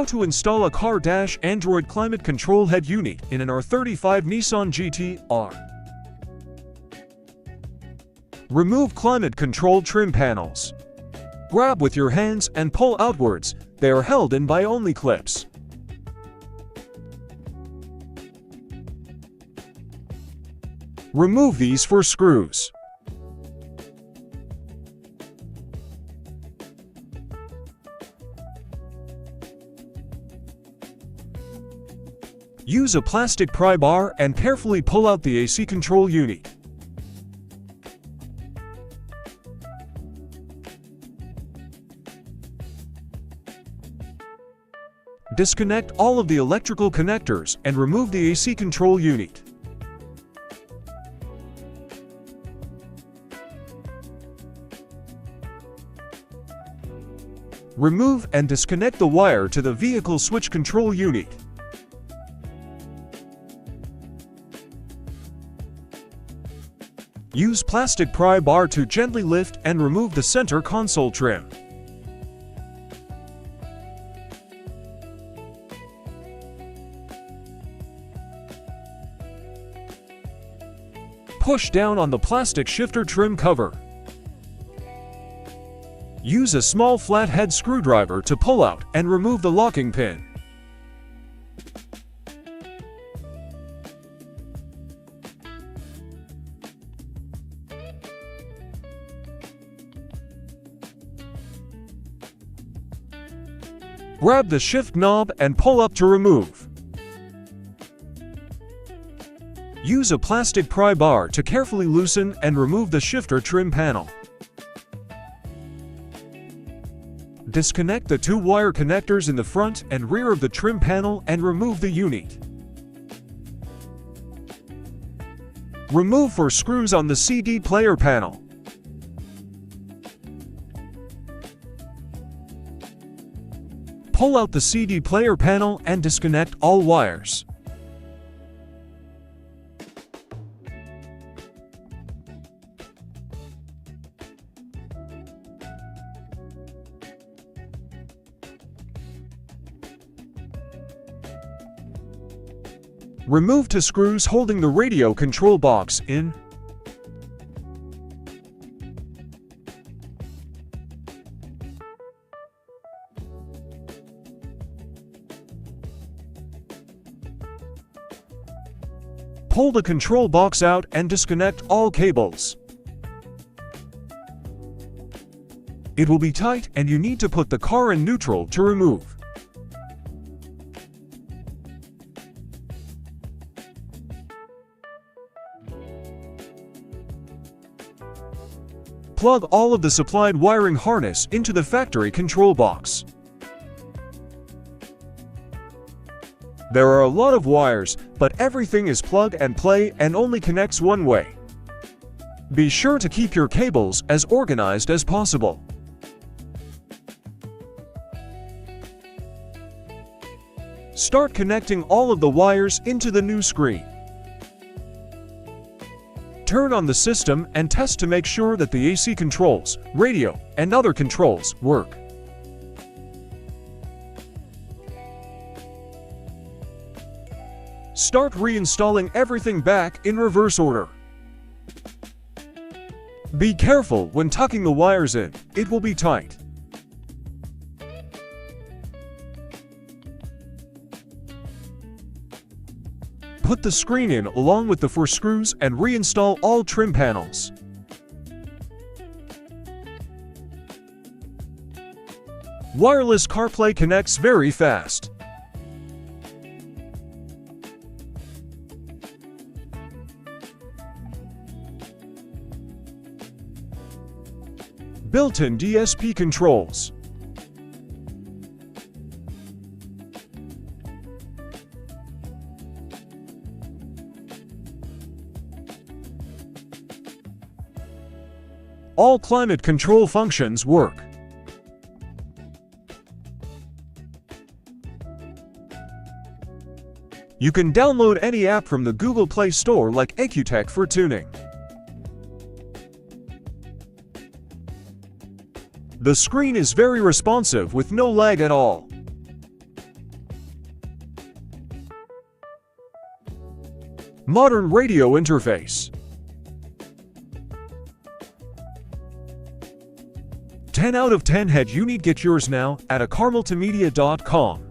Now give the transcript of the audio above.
How to install a ACARDASH Android climate control head unit in an R35 Nissan GT-R. Remove climate control trim panels. Grab with your hands and pull outwards. They are held in by only clips. Remove these 4 screws. Use a plastic pry bar and carefully pull out the AC control unit. Disconnect all of the electrical connectors and remove the AC control unit. Remove and disconnect the wire to the vehicle switch control unit. Use plastic pry bar to gently lift and remove the center console trim. Push down on the plastic shifter trim cover. Use a small flathead screwdriver to pull out and remove the locking pin. Grab the shift knob and pull up to remove. Use a plastic pry bar to carefully loosen and remove the shifter trim panel. Disconnect the 2 wire connectors in the front and rear of the trim panel and remove the unit. Remove 4 screws on the CD player panel. Pull out the CD player panel and disconnect all wires. Remove 2 screws holding the radio control box in. Pull the control box out and disconnect all cables. It will be tight and you need to put the car in neutral to remove. Plug all of the supplied wiring harness into the factory control box. There are a lot of wires, but everything is plug and play and only connects one way. Be sure to keep your cables as organized as possible. Start connecting all of the wires into the new screen. Turn on the system and test to make sure that the AC controls, radio, and other controls work. Start reinstalling everything back in reverse order. Be careful when tucking the wires in, it will be tight. Put the screen in along with the 4 screws and reinstall all trim panels. Wireless CarPlay connects very fast. Built-in DSP controls. All climate control functions work. You can download any app from the Google Play Store like ACUTech for tuning. The screen is very responsive with no lag at all. Modern radio interface. 10 out of 10 head. You need get yours now at acarmultimedia.com.